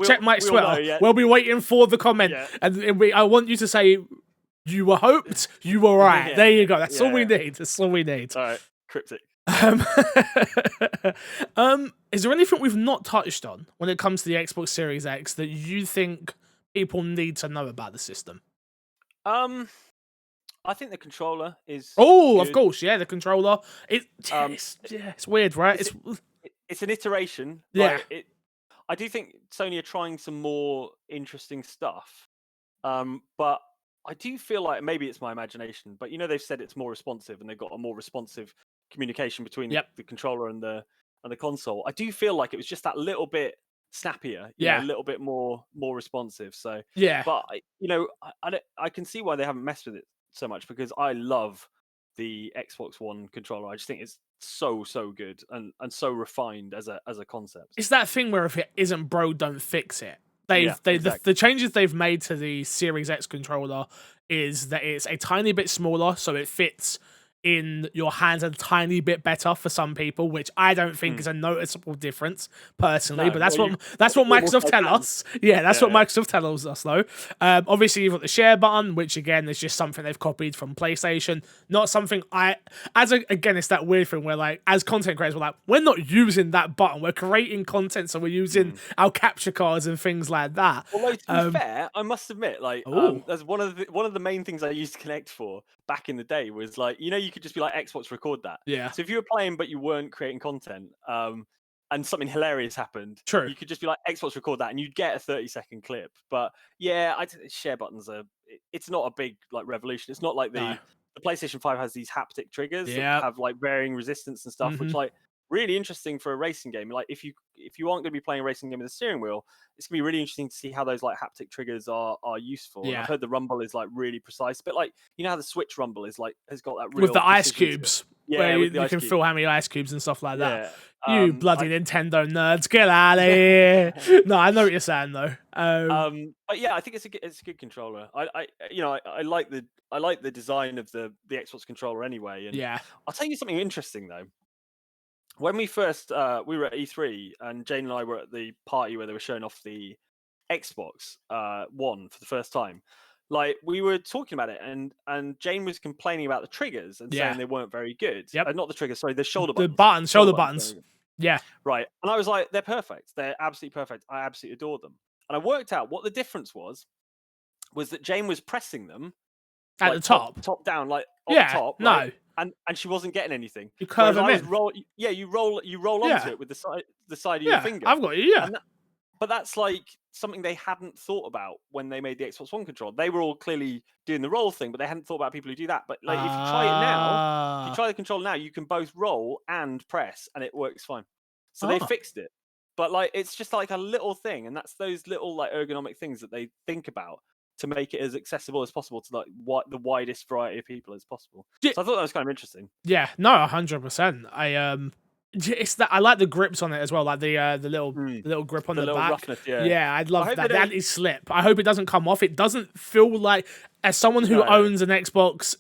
Check Mike's Twitter. We'll be waiting for the comment, and I want you to say you were hoped, you were right. There you go. That's all we need. That's all we need. All right, cryptic. Is there anything we've not touched on when it comes to the Xbox Series X that you think people need to know about the system? I think the controller is. Oh, good. Of course, the controller. It's weird, right? It's an iteration. Yeah. I do think Sony are trying some more interesting stuff. But I do feel like maybe it's my imagination, but they've said it's more responsive and they've got a more responsive communication between the controller and the console. I do feel like it was just that little bit snappier, a little bit more responsive. So but I can see why they haven't messed with it so much because I love the Xbox One controller. I just think it's so good and so refined as a concept. It's that thing where if it isn't broke, don't fix it. The changes they've made to the Series X controller is that it's a tiny bit smaller, so it fits in your hands a tiny bit better for some people, which I don't think is a noticeable difference personally. But that's what Microsoft tell us. Yeah, that's what Microsoft tells us though. Obviously you've got the share button, which again is just something they've copied from PlayStation. Not something again, it's that weird thing where like as content creators, we're not using that button. We're creating content, so we're using our capture cards and things like that. Although to be fair, I must admit, like that's one of the main things I used to Connect for back in the day was like you could just be like Xbox record that. Yeah. So if you were playing but you weren't creating content, and something hilarious happened, true, you could just be like Xbox record that, and you'd get a 30-second clip. But share buttons it's not a big like revolution. It's not like the PlayStation 5 has these haptic triggers that have like varying resistance and stuff, which like really interesting for a racing game. Like if you aren't going to be playing a racing game with a steering wheel, it's going to be really interesting to see how those like haptic triggers are useful. Yeah. And I've heard the rumble is like really precise, but like how the Switch rumble is like has got that real with the ice cubes. Yeah, where you can feel how many ice cubes and stuff like that. You bloody Nintendo nerds, get out of here! No, I know what you're saying though. But yeah, I think it's a good controller. I like the design of the Xbox controller anyway. And I'll tell you something interesting though. When we first we were at E3 and Jane and I were at the party where they were showing off the Xbox One for the first time. Like we were talking about it, and Jane was complaining about the triggers and saying they weren't very good. Not the triggers, sorry, the shoulder buttons. Shoulder buttons. Yeah. Right. And I was like, they're perfect. They're absolutely perfect. I absolutely adore them. And I worked out what the difference was that Jane was pressing them at the top down, like on the top. No. Right? and she wasn't getting anything. You curve Whereas them I was in. you roll onto Yeah. it with the side of your Yeah. finger. I've got you. Yeah. And but that's like something they hadn't thought about when they made the Xbox One controller. They were all clearly doing the roll thing, but they hadn't thought about people who do that. But like, if you try it now, if you try the controller now, you can both roll and press, and it works fine. So they fixed it. But like, it's just like a little thing, and that's those little like ergonomic things that they think about to make it as accessible as possible to like the widest variety of people as possible. So I thought that was kind of interesting. Yeah, no, 100%. It's that I like the grips on it as well, like the little grip on The the little back. roughness, yeah. Yeah, I'd love hope that. they The don't- anti-slip. I hope it doesn't come off. It doesn't feel like, as someone who No. owns an Xbox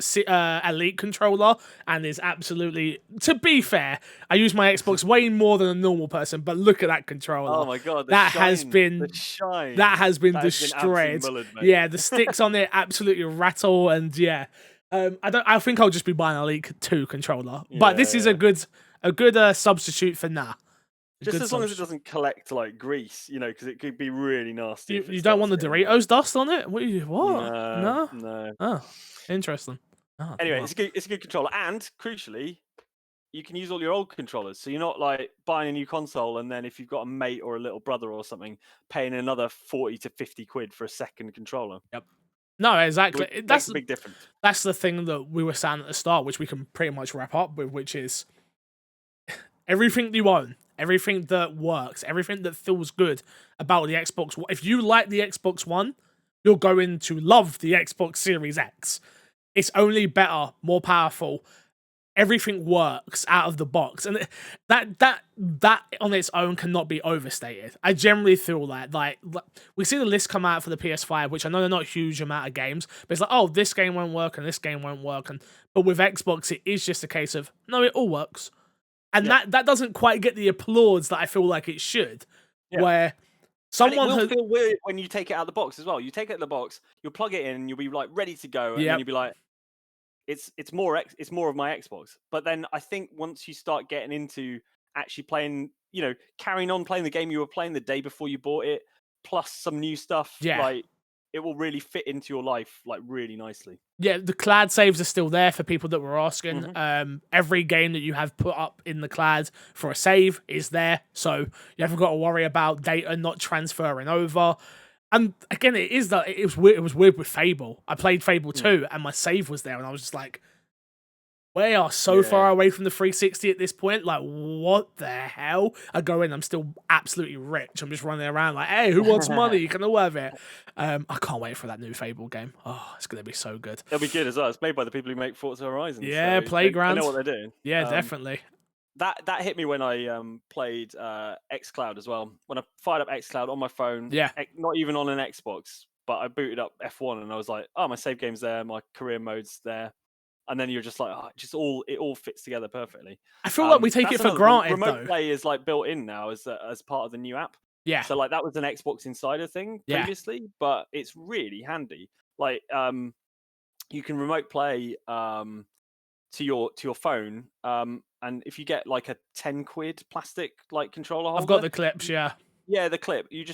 Elite controller and is absolutely, to be fair, I use my Xbox way more than a normal person. But look at that controller. Oh my god, that has been the shine. that has been absolutely destroyed. mullered, mate. Yeah, the sticks on it absolutely rattle, and yeah. I think I'll just be buying a Elite 2 controller, but this is a good substitute for nah. Just as long as it doesn't collect like grease, because it could be really nasty. You don't want the Doritos dust on it? What? No. Oh, interesting. Oh, Anyway, well. it's a good controller, and crucially, you can use all your old controllers. So you're not like buying a new console and then if you've got a mate or a little brother or something, paying another 40 to 50 quid for a second controller. Yep. No, exactly. That's a big difference. That's the thing that we were saying at the start, which we can pretty much wrap up with, which is everything you own, everything that works, everything that feels good about the Xbox. If you like the Xbox One, you're going to love the Xbox Series X. It's only better, more powerful. Everything works out of the box, and that on its own cannot be overstated. I generally feel like we see the list come out for the PS5, which I know they're not a huge amount of games, but it's like, oh, this game won't work and this game won't work, but with Xbox it is just a case of no, it all works, and that doesn't quite get the applause that I feel like it should. Yeah. Where someone will feel weird when you take it out of the box as well. You take it out of the box, you'll plug it in, and you'll be like ready to go, and then you'll be like, it's more of my Xbox. But then I think once you start getting into actually playing, carrying on playing the game you were playing the day before you bought it, plus some new stuff, like it will really fit into your life like really nicely. Yeah, the cloud saves are still there for people that were asking. Every game that you have put up in the cloud for a save is there, so you haven't got to worry about data not transferring over. And again, it was weird with Fable. I played Fable 2 and my save was there, and I was just like, we are so far away from the 360 at this point. Like, what the hell? I go in, I'm still absolutely rich. I'm just running around like, hey, who wants money? You can all have it. I can't wait for that new Fable game. Oh, it's going to be so good. It'll be good as well. It's made by the people who make Forza Horizon. Yeah, so Playground. I know what they're doing. Yeah, definitely. That hit me when I played xCloud as well. When I fired up xCloud on my phone, not even on an Xbox, but I booted up F1 and I was like, oh, my save game's there, my career mode's there. And then you're just like, oh, it all fits together perfectly. I feel like we take it for granted. Remote play is like built in now as part of the new app. Yeah. So like that was an Xbox Insider thing previously, but it's really handy. Like you can remote play to your phone, and if you get like a 10 quid plastic like controller holder, I've got the clips. Yeah, the clip. You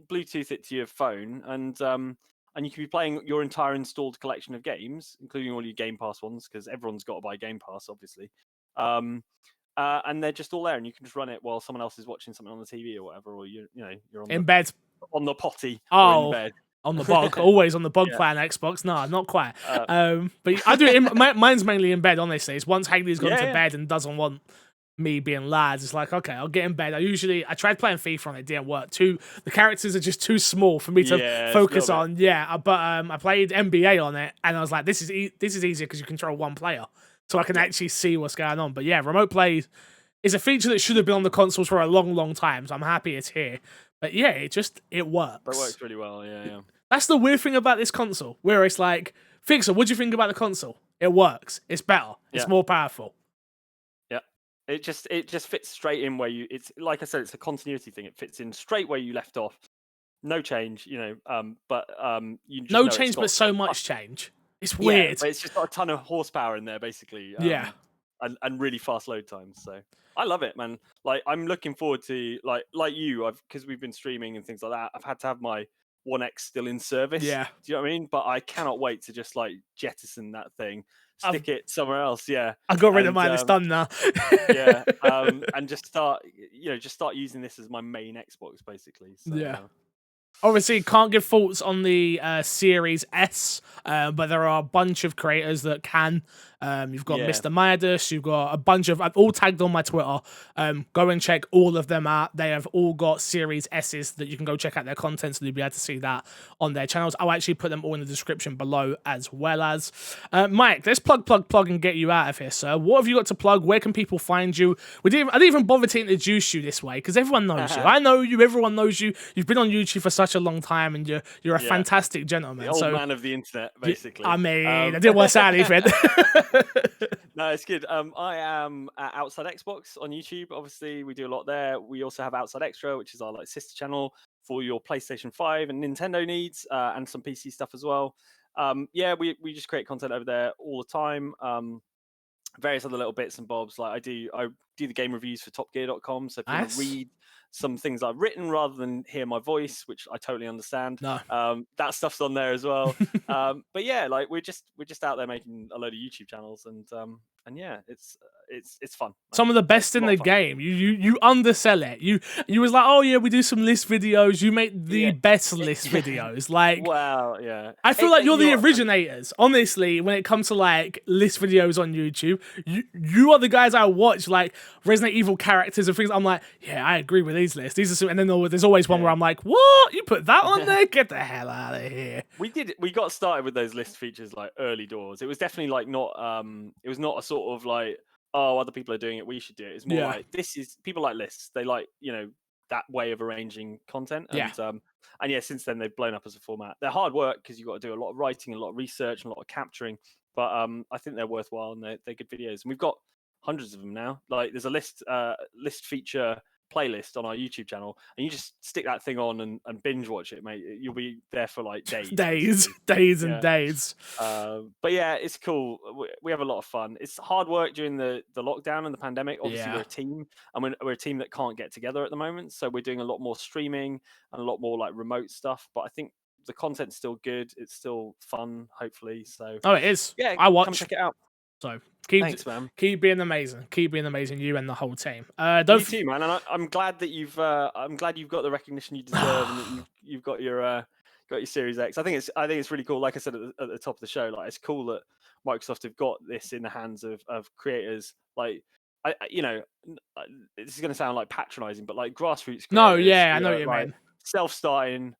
Bluetooth it to your phone, and you can be playing your entire installed collection of games, including all your Game Pass ones, because everyone's got to buy Game Pass, obviously. And they're just all there, and you can just run it while someone else is watching something on the TV or whatever, or you're on bed, on the potty, or in bed. On the bog, always on the bog plan Xbox. No, not quite. But I do it. Mine's mainly in bed, honestly. It's once Haley's gone to bed and doesn't want me being lads, it's like, okay, I'll get in bed. I tried playing FIFA and it didn't work. The characters are just too small for me to focus on. But I played NBA on it, and I was like, this is easier because you control one player, so I can actually see what's going on. But yeah, remote play is a feature that should have been on the consoles for a long, long time. So I'm happy it's here. But yeah, it works. It works really well. Yeah. That's the weird thing about this console, where it's like, Fixer, what do you think about the console? It works. It's better. It's more powerful. It just fits straight in where it's like I said, it's a continuity thing. It fits in straight where you left off. No change, but you just no change, but so much change. It's weird. But it's just got a ton of horsepower in there, basically. And really fast load times. So I love it, man. Like I'm looking forward to like you, because we've been streaming and things like that. I've had to have my One X still in service. Yeah. Do you know what I mean? But I cannot wait to just like jettison that thing, stick it somewhere else. Yeah, I got rid of mine. It's done now. Yeah, and just start using this as my main Xbox, basically. So, yeah. Obviously, can't give thoughts on the Series S, but there are a bunch of creators that can. You've got Mr. Midas, you've got a bunch of... I've all tagged on my Twitter. Go and check all of them out. They have all got Series S's that you can go check out their content, so you'll be able to see that on their channels. I'll actually put them all in the description below as well as... Mike, let's plug and get you out of here, sir. What have you got to plug? Where can people find you? I didn't even bother to introduce you this way, because everyone knows you. I know you, everyone knows you. You've been on YouTube for such a long time, and you're a fantastic gentleman. The old man of the internet, basically. I mean, I didn't want to say anything. No, it's good. I am at OutsideXbox on YouTube. Obviously, we do a lot there. We also have Outside Extra, which is our sister channel for your PlayStation 5 and Nintendo needs, and some PC stuff as well. We just create content over there all the time. Various other little bits and bobs. I do the game reviews for TopGear.com. So if you want to read some things I've written rather than hear my voice, which I totally understand, that stuff's on there as well. But yeah, we're just out there making a load of YouTube channels, and yeah, it's fun. Some of the best in the game. You undersell it. You was like, oh yeah, we do some list videos. You make the best list videos. Wow, yeah. I feel like you're the originators. Honestly, when it comes to list videos on YouTube, you are the guys I watch, Resident Evil characters and things. I'm like, yeah, I agree with these lists. These are some, and then there's always one where I'm like, what? You put that on there? Get the hell out of here. We got started with those list features early doors. It was definitely not it was not a sort of oh, other people are doing it, we should do it. It's more this is, people like lists. They like, that way of arranging content. And yeah, since then they've blown up as a format. They're hard work because you've got to do a lot of writing, a lot of research, and a lot of capturing. But I think they're worthwhile, and they're good videos. And we've got hundreds of them now. There's a list feature playlist on our YouTube channel, and you just stick that thing on and binge watch it, mate. You'll be there for days. days and days. But yeah, it's cool. We have a lot of fun. It's hard work during the lockdown and the pandemic. Obviously, we're a team, and we're a team that can't get together at the moment, so we're doing a lot more streaming and a lot more remote stuff. But I think the content's still good. It's still fun, hopefully. So it is. Yeah, I watch. Come check it out. So thanks, man. Keep being amazing. Keep being amazing, you and the whole team. You too, man. And I'm glad that you've got the recognition you deserve, and that you've got your Series X. I think it's really cool. Like I said at the top of the show, it's cool that Microsoft have got this in the hands of creators. This is going to sound patronizing, but grassroots creators. No, yeah, I know what you mean. Self-starting,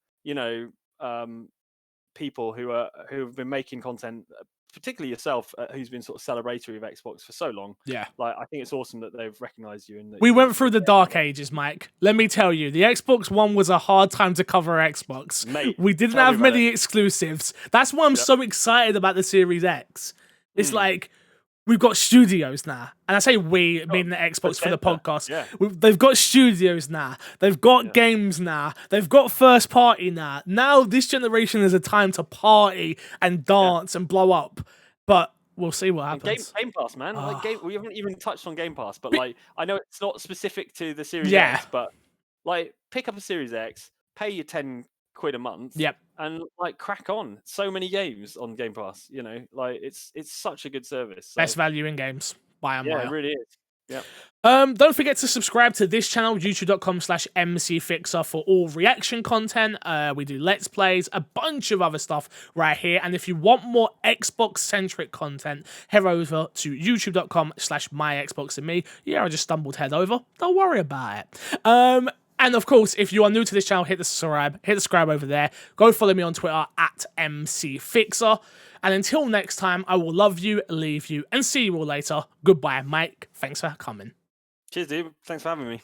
people who have been making content, particularly yourself, who's been sort of celebratory of Xbox for so long. Yeah. I think it's awesome that they've recognized you. And we went through the dark ages, Mike. Let me tell you, the Xbox One was a hard time to cover Xbox. Mate, we didn't have many exclusives. That's why I'm so excited about the Series X. It's we've got studios now. And I say we, meaning the Xbox for the podcast. Yeah. They've got studios now. They've got games now. They've got first party now. Now this generation is a time to party and dance and blow up. But we'll see what happens. Game Pass, man. We haven't even touched on Game Pass, but I know it's not specific to the Series X, but pick up a Series X, pay your £10 a month, and crack on. So many games on Game Pass, it's such a good service. So. Best value in games by a mile. Yeah, it really is. Yeah. Don't forget to subscribe to this channel, youtube.com/mcfixer, for all reaction content. We do Let's Plays, a bunch of other stuff right here. And if you want more Xbox-centric content, head over to youtube.com/myxboxandme. Yeah, I just stumbled head over. Don't worry about it. And of course, if you are new to this channel, hit the subscribe over there. Go follow me on Twitter @MCFixer. And until next time, I will love you, leave you, and see you all later. Goodbye, Mike. Thanks for coming. Cheers, dude. Thanks for having me.